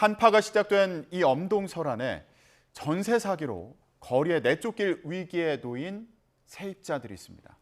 한파가 시작된 이 엄동설안에 전세 사기로 거리에 내쫓길 위기에 놓인 세입자들이 있습니다.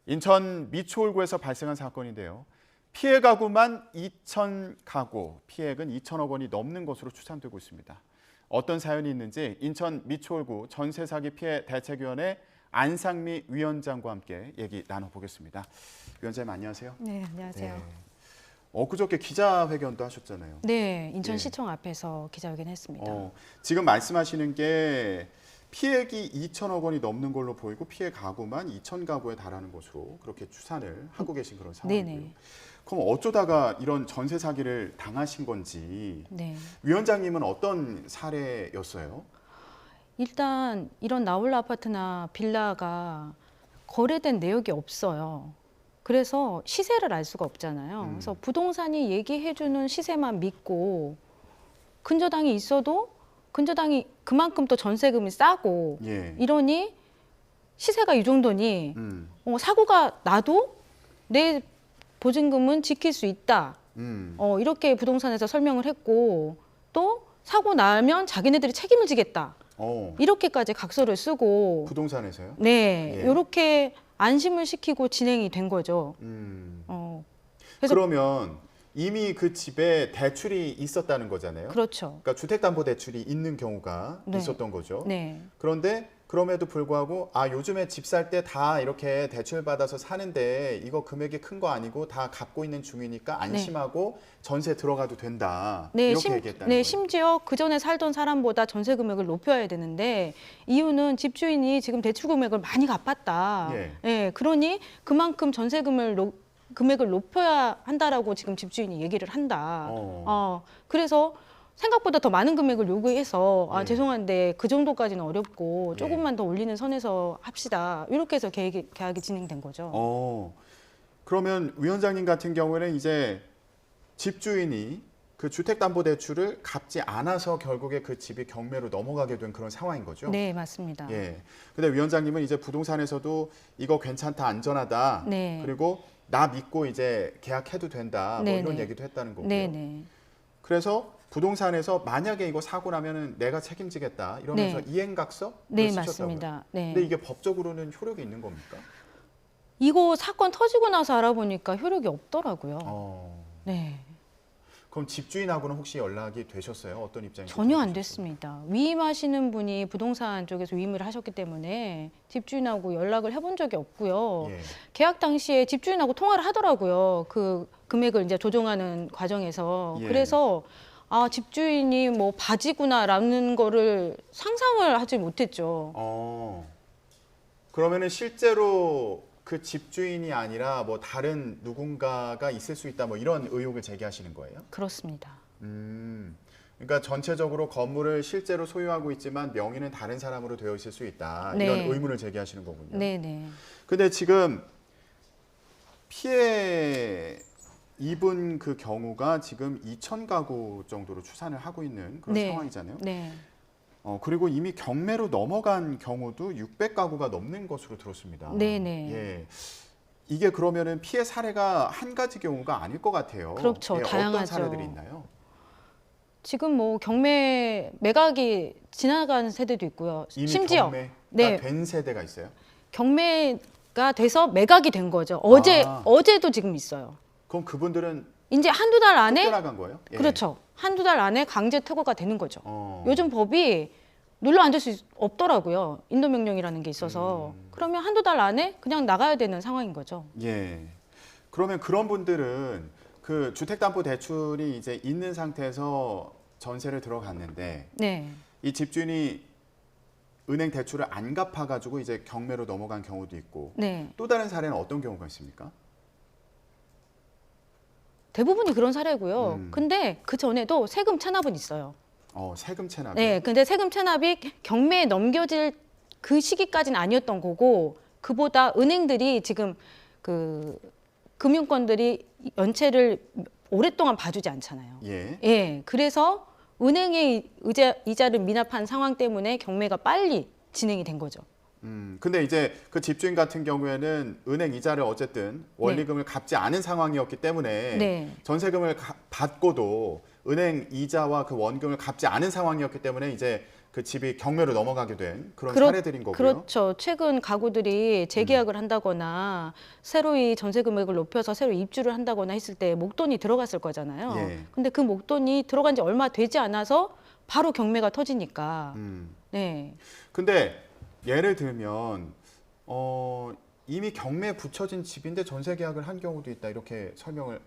인천 미추홀구에서 발생한 사건인데요. 피해 가구만 2,000가구, 피해액은 2천억 원이 넘는 것으로 추산되고 있습니다. 어떤 사연이 있는지 인천 미추홀구 전세 사기 피해 대책위원회 안상미 위원장과 함께 얘기 나눠보겠습니다. 위원장님 안녕하세요. 네, 안녕하세요. 네. 엊그저께 기자회견도 하셨잖아요. 네, 인천시청 앞에서 기자회견 했습니다. 지금 말씀하시는 게 피해액이 2천억 원이 넘는 걸로 보이고 피해 가구만 2,000가구에 달하는 것으로 그렇게 추산을 하고 계신 그런 상황이고요. 네네. 그럼 어쩌다가 이런 전세 사기를 당하신 건지 네. 위원장님은 어떤 사례였어요? 일단 이런 나홀라 아파트나 빌라가 거래된 내역이 없어요. 그래서 시세를 알 수가 없잖아요. 그래서 부동산이 얘기해주는 시세만 믿고 근저당이 있어도 근저당이 그만큼 또 전세금이 싸고 예. 이러니 시세가 이 정도니 음. 사고가 나도 내 보증금은 지킬 수 있다. 이렇게 부동산에서 설명을 했고 또 사고 나면 자기네들이 책임을 지겠다. 이렇게까지 각서를 쓰고 부동산에서요? 네, 예. 이렇게 안심을 시키고 진행이 된 거죠. 그래서 그러면 이미 그 집에 대출이 있었다는 거잖아요. 그렇죠. 그러니까 주택담보대출이 있는 경우가 네. 있었던 거죠. 네, 그런데 그럼에도 불구하고 요즘에 집 살 때 다 이렇게 대출 받아서 사는데 이거 금액이 큰 거 아니고 다 갚고 있는 중이니까 안심하고 전세 들어가도 된다. 네, 이렇게 얘기했다는 네, 거예요. 심지어 그 전에 살던 사람보다 전세 금액을 높여야 되는데 이유는 집주인이 지금 대출 금액을 많이 갚았다. 예. 그러니 그만큼 금액을 높여야 한다라고 지금 집주인이 얘기를 한다. 그래서 생각보다 더 많은 금액을 요구해서 예. 죄송한데 그 정도까지는 어렵고 예. 조금만 더 올리는 선에서 합시다. 이렇게 해서 계약이 진행된 거죠. 그러면 위원장님 같은 경우에는 이제 집주인이 그 주택담보대출을 갚지 않아서 결국에 그 집이 경매로 넘어가게 된 그런 상황인 거죠? 네, 맞습니다. 예. 근데 위원장님은 이제 부동산에서도 이거 괜찮다, 안전하다. 네. 그리고 나 믿고 이제 계약해도 된다. 뭐 이런 얘기도 했다는 거고요. 네네. 그래서 부동산에서 만약에 이거 사고 나면은 내가 책임지겠다 이러면서 이행각서 네, 쓰셨다고요. 맞습니다. 네. 근데 이게 법적으로는 효력이 있는 겁니까? 이거 사건 터지고 나서 알아보니까 효력이 없더라고요. 네. 그럼 집주인하고는 혹시 연락이 되셨어요? 어떤 입장인지? 전혀 안 됐습니다. 위임하시는 분이 부동산 쪽에서 위임을 하셨기 때문에 집주인하고 연락을 해본 적이 없고요. 예. 계약 당시에 집주인하고 통화를 하더라고요. 그 금액을 이제 조정하는 과정에서. 예. 그래서 집주인이 뭐 바지구나라는 거를 상상을 하지 못했죠. 그러면은 실제로 그 집주인이 아니라 뭐 다른 누군가가 있을 수 있다 뭐 이런 의혹을 제기하시는 거예요? 그렇습니다. 그러니까 전체적으로 건물을 실제로 소유하고 있지만 명의는 다른 사람으로 되어 있을 수 있다. 네. 이런 의문을 제기하시는 거군요. 네네. 근데 지금 피해 입은 그 경우가 지금 2,000가구 정도로 추산을 하고 있는 그런 네. 상황이잖아요. 네. 그리고 이미 경매로 넘어간 경우도 600가구가 넘는 것으로 들었습니다. 네네. 예. 이게 그러면은 피해 사례가 한 가지 경우가 아닐 것 같아요. 그렇죠. 예, 다양하죠. 어떤 사례들이 있나요? 지금 뭐 경매 매각이 지나간 세대도 있고요. 이미 심지어 경매가 된 세대가 있어요? 경매가 돼서 매각이 된 거죠. 어제도 지금 있어요. 그럼 그분들은 이제 한두 달 안에 쫓겨나간 거예요? 예. 그렇죠. 한두 달 안에 강제 퇴거가 되는 거죠. 어. 요즘 법이 눌러 앉을 수 없더라고요. 인도명령이라는 게 있어서. 그러면 한두 달 안에 그냥 나가야 되는 상황인 거죠. 예. 그러면 그런 분들은 그 주택담보대출이 이제 있는 상태에서 전세를 들어갔는데 네. 이 집주인이 은행 대출을 안 갚아가지고 이제 경매로 넘어간 경우도 있고 네. 또 다른 사례는 어떤 경우가 있습니까? 대부분이 그런 사례고요. 근데 그 전에도 세금 체납은 있어요. 세금 체납. 네, 근데 세금 체납이 경매에 넘겨질 그 시기까지는 아니었던 거고, 그보다 은행들이 지금 그 금융권들이 연체를 오랫동안 봐주지 않잖아요. 예. 그래서 은행의 이자를 미납한 상황 때문에 경매가 빨리 진행이 된 거죠. 근데 이제 그 집주인 같은 경우에는 은행 이자를 어쨌든 원리금을 갚지 않은 상황이었기 때문에 네. 전세금을 받고도 은행 이자와 그 원금을 갚지 않은 상황이었기 때문에 이제 그 집이 경매로 넘어가게 된 그런 사례들인 거고요. 그렇죠. 최근 가구들이 재계약을 한다거나 새로이 전세 금액을 높여서 새로 입주를 한다거나 했을 때 목돈이 들어갔을 거잖아요. 예. 근데 그 목돈이 들어간 지 얼마 되지 않아서 바로 경매가 터지니까. 네. 근데 예를 들면 이미 경매에 붙여진 집인데 전세 계약을 한 경우도 있다 이렇게 설명을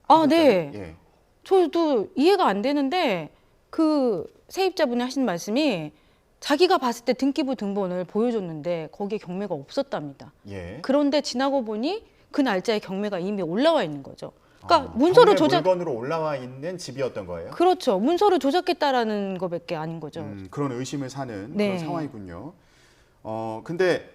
하셨잖아요. 네. 예. 저도 이해가 안 되는데 그 세입자분이 하신 말씀이 자기가 봤을 때 등기부 등본을 보여줬는데 거기에 경매가 없었답니다. 예. 그런데 지나고 보니 그 날짜에 경매가 이미 올라와 있는 거죠. 그러니까 문서를 경매 조작 물건으로 올라와 있는 집이었던 거예요. 그렇죠. 문서를 조작했다라는 것밖에 아닌 거죠. 그런 의심을 사는 네. 그런 상황이군요. 근데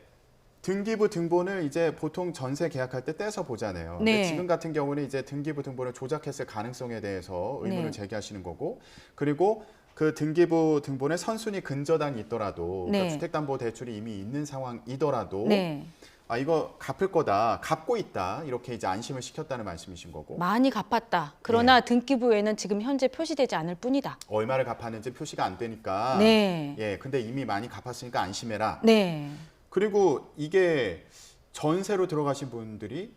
등기부 등본을 이제 보통 전세 계약할 때 떼서 보잖아요. 근데 네. 지금 같은 경우는 이제 등기부 등본을 조작했을 가능성에 대해서 의문을 네. 제기하시는 거고, 그리고 그 등기부 등본에 선순위 근저당이 있더라도, 네. 그러니까 주택담보대출이 이미 있는 상황이더라도, 네. 아 이거 갚을 거다, 갚고 있다 이렇게 이제 안심을 시켰다는 말씀이신 거고, 많이 갚았다. 그러나 등기부에는 지금 현재 표시되지 않을 뿐이다. 얼마를 갚았는지 표시가 안 되니까, 네. 예, 근데 이미 많이 갚았으니까 안심해라. 네. 그리고 이게 전세로 들어가신 분들이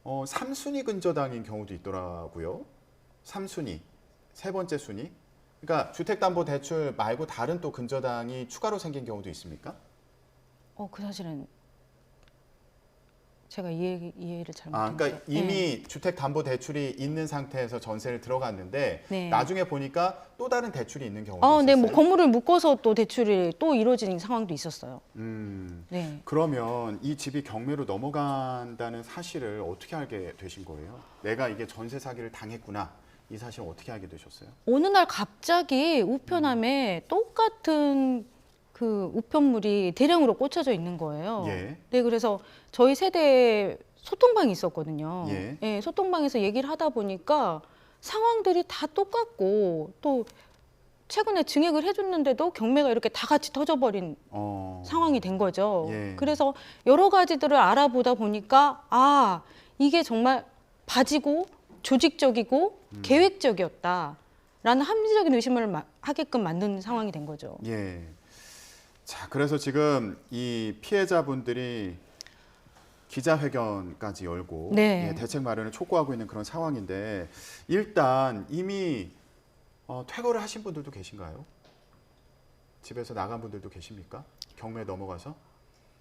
3순위 근저당인 경우도 있더라고요. 3순위, 세 번째 순위. 그러니까 주택담보대출 말고 다른 또 근저당이 추가로 생긴 경우도 있습니까? 그 사실은 제가 이해를 잘못했는데. 그러니까 이미 주택담보대출이 있는 상태에서 전세를 들어갔는데 네. 나중에 보니까 또 다른 대출이 있는 경우도 있었어요. 네, 뭐 건물을 묶어서 또 대출이 또 이루어지는 상황도 있었어요. 네. 그러면 이 집이 경매로 넘어간다는 사실을 어떻게 알게 되신 거예요? 내가 이게 전세 사기를 당했구나. 이 사실을 어떻게 알게 되셨어요? 어느 날 갑자기 우편함에 똑같은 그 우편물이 대량으로 꽂혀져 있는 거예요. 예. 네, 그래서 저희 세대에 소통방이 있었거든요. 예. 네, 소통방에서 얘기를 하다 보니까 상황들이 다 똑같고 또 최근에 증액을 해줬는데도 경매가 이렇게 다 같이 터져버린 상황이 된 거죠. 예. 그래서 여러 가지들을 알아보다 보니까 이게 정말 바지고 조직적이고 계획적이었다라는 합리적인 의심을 하게끔 만든 상황이 된 거죠. 예. 자, 그래서 지금 이 피해자분들이 기자회견까지 열고 네. 대책 마련을 촉구하고 있는 그런 상황인데 일단 이미 퇴거를 하신 분들도 계신가요? 집에서 나간 분들도 계십니까? 경매에 넘어가서?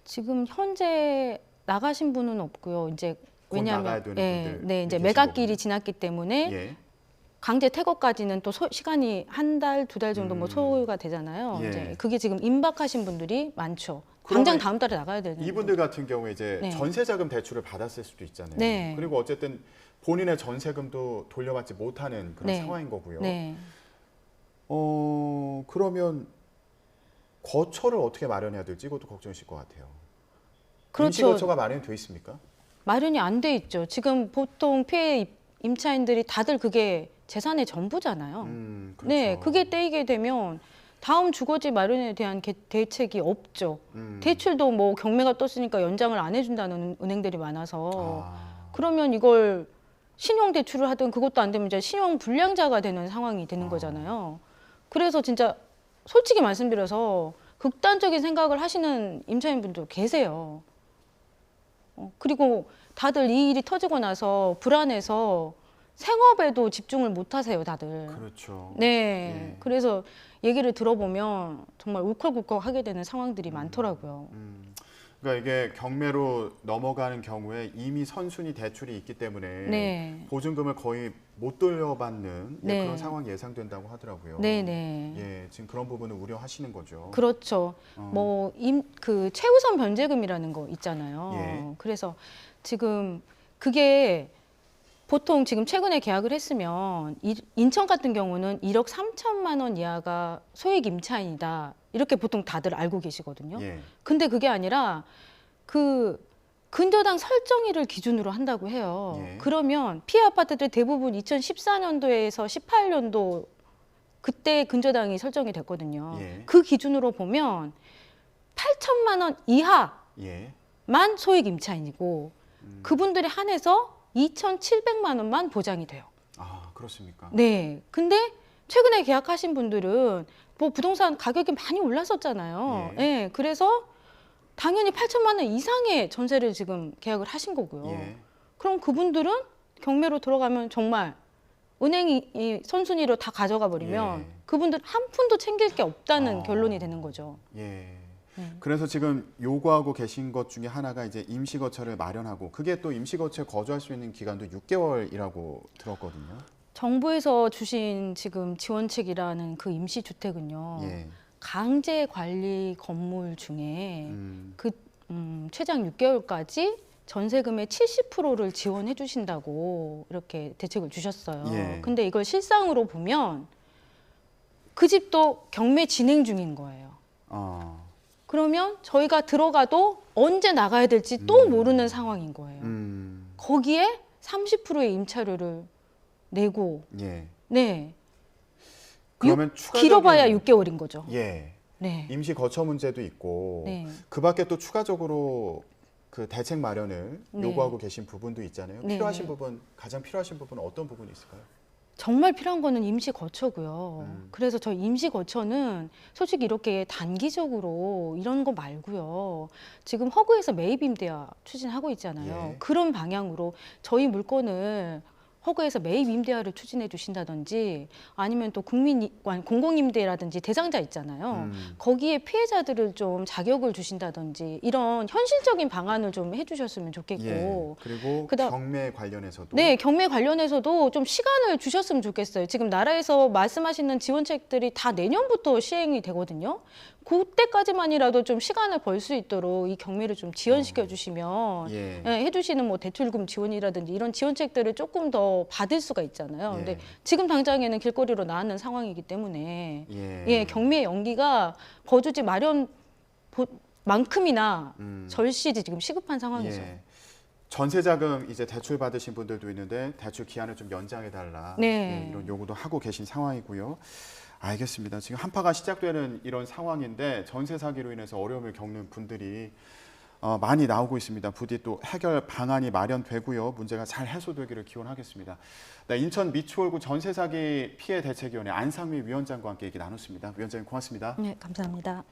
지금 현재 나가신 분은 없고요. 이제 곧 나가야 되는 분들 네, 이제 계신 매각길이 거군요. 지났기 때문에 예. 강제 퇴거까지는 또 시간이 한 달, 두 달 정도 뭐 소요가 되잖아요. 예. 이제 그게 지금 임박하신 분들이 많죠. 그러면 당장 다음 달에 나가야 되는 이분들 같은 경우에 이제 네. 전세자금 대출을 받았을 수도 있잖아요. 네. 그리고 어쨌든 본인의 전세금도 돌려받지 못하는 그런 네. 상황인 거고요. 네. 그러면 거처를 어떻게 마련해야 될지 이것도 걱정이실 것 같아요. 그렇죠. 임시거처가 마련이 돼 있습니까? 마련이 안 돼 있죠. 지금 보통 피해 임차인들이 다들 그게 재산의 전부잖아요. 그렇죠. 네, 그게 떼이게 되면 다음 주거지 마련에 대한 대책이 없죠. 대출도 뭐 경매가 떴으니까 연장을 안 해준다는 은행들이 많아서 그러면 이걸 신용 대출을 하든 그것도 안 되면 이제 신용 불량자가 되는 상황이 되는 거잖아요. 그래서 진짜 솔직히 말씀드려서 극단적인 생각을 하시는 임차인분도 계세요. 그리고 다들 이 일이 터지고 나서 불안해서 생업에도 집중을 못 하세요, 다들. 그렇죠. 네. 예. 그래서 얘기를 들어보면 정말 울컥울컥 하게 되는 상황들이 많더라고요. 그러니까 이게 경매로 넘어가는 경우에 이미 선순위 대출이 있기 때문에 네. 보증금을 거의 못 돌려받는 네. 그런 상황이 예상된다고 하더라고요. 네네. 예, 지금 그런 부분을 우려하시는 거죠. 그렇죠. 뭐, 그 최우선 변제금이라는 거 있잖아요. 예. 그래서 지금 그게 보통 지금 최근에 계약을 했으면 인천 같은 경우는 1억 3천만 원 이하가 소액 임차인이다. 이렇게 보통 다들 알고 계시거든요. 예. 근데 그게 아니라 그 근저당 설정일을 기준으로 한다고 해요. 예. 그러면 피해 아파트들 대부분 2014년도에서 18년도 그때 근저당이 설정이 됐거든요. 예. 그 기준으로 보면 8천만 원 이하만 예. 소액 임차인이고 그분들에 한해서 2,700만 원만 보장이 돼요. 그렇습니까? 네. 근데 최근에 계약하신 분들은 뭐 부동산 가격이 많이 올랐었잖아요. 예. 예. 그래서 당연히 8천만 원 이상의 전세를 지금 계약을 하신 거고요. 예. 그럼 그분들은 경매로 들어가면 정말 은행이 이 선순위로 다 가져가 버리면 예. 그분들 한 푼도 챙길 게 없다는 아. 결론이 되는 거죠. 예. 네. 그래서 지금 요구하고 계신 것 중에 하나가 이제 임시거처를 마련하고 그게 또 임시거처에 거주할 수 있는 기간도 6개월이라고 들었거든요. 정부에서 주신 지금 지원책이라는 그 임시주택은요. 예. 강제 관리 건물 중에 음. 최장 6개월까지 전세금의 70%를 지원해 주신다고 이렇게 대책을 주셨어요. 예. 근데 이걸 실상으로 보면 그 집도 경매 진행 중인 거예요. 그러면 저희가 들어가도 언제 나가야 될지 또 모르는 상황인 거예요. 거기에 30%의 임차료를 내고 예. 네. 그러면 추가적인 길어봐야 6개월인 거죠. 예. 네. 임시 거처 문제도 있고 네. 그 밖에 또 추가적으로 그 대책 마련을 네. 요구하고 계신 부분도 있잖아요. 네. 필요하신 부분, 가장 필요하신 부분은 어떤 부분이 있을까요? 정말 필요한 거는 임시 거처고요. 그래서 저 임시 거처는 솔직히 이렇게 단기적으로 이런 거 말고요. 지금 허그에서 매입 임대화 추진하고 있잖아요. 예. 그런 방향으로 저희 물건을 허그에서 매입 임대화를 추진해 주신다든지 아니면 또 공공임대라든지 대상자 있잖아요. 거기에 피해자들을 좀 자격을 주신다든지 이런 현실적인 방안을 좀 해주셨으면 좋겠고. 예. 그리고 경매 관련해서도 네, 경매 관련해서도 좀 시간을 주셨으면 좋겠어요. 지금 나라에서 말씀하시는 지원책들이 다 내년부터 시행이 되거든요. 그때까지만이라도 좀 시간을 벌 수 있도록 이 경매를 좀 지연시켜 주시면 예. 예, 해주시는 뭐 대출금 지원이라든지 이런 지원책들을 조금 더 받을 수가 있잖아요. 예. 근데 지금 당장에는 길거리로 나왔는 상황이기 때문에 예, 경매 연기가 거주지 마련 만큼이나 절실히 지금 시급한 상황이죠. 예. 전세자금 이제 대출 받으신 분들도 있는데 대출 기한을 좀 연장해 달라 네. 예, 이런 요구도 하고 계신 상황이고요. 알겠습니다. 지금 한파가 시작되는 이런 상황인데 전세 사기로 인해서 어려움을 겪는 분들이 많이 나오고 있습니다. 부디 또 해결 방안이 마련되고요. 문제가 잘 해소되기를 기원하겠습니다. 네, 인천 미추홀구 전세 사기 피해 대책위원회 안상미 위원장과 함께 얘기 나눴습니다. 위원장님 고맙습니다. 네, 감사합니다.